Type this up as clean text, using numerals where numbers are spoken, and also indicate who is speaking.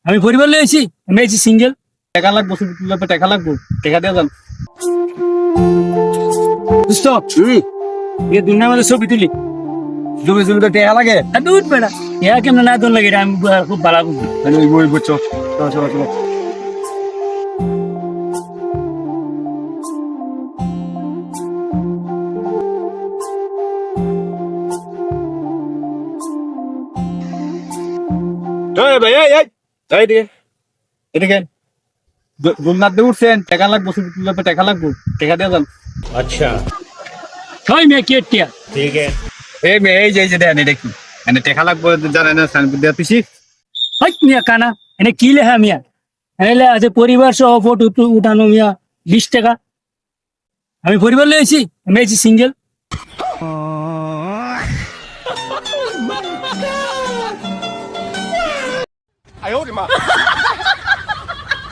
Speaker 1: আমি পরিবার লইছি, আমি আছি সিঙ্গেল। টাকা লাগবো, টাকা লাগবো, টাকা দিয়ে যান। দোস্ত এই দুনিয়ার মধ্যে ছবি তুলি,
Speaker 2: জমি জমি তো টেহা লাগে।
Speaker 1: আর দুধ বেড়া ইয়া কেমন না দন লাগে, এটা আমি খুব ভালো বুঝি।
Speaker 2: ওই বই বুঝছো, চলো চলো চলো। এই ভাই এই এই এদিকে এদিকে দুলনাথ দিয়ে উঠছেন, টাকা লাগবো, টাকা লাগবো, টাকা দিয়ে যান।
Speaker 1: ছয় মেয়ে কেটিয়া
Speaker 2: এই মেয়ে এই যে দেন এটা কি এনে টাকা লাগবো জানেন না সাইনবোর্ড দেওয়া পিছি।
Speaker 1: হাই মিয়া কানা, এনে কি লেখা মিয়া? এনে আছে পরিবার সহ ফটো উঠানো মিয়া 20 টাকা। আমি পরিবার লইছি, আমি আছি সিঙ্গেল।
Speaker 3: 哎呦我的妈！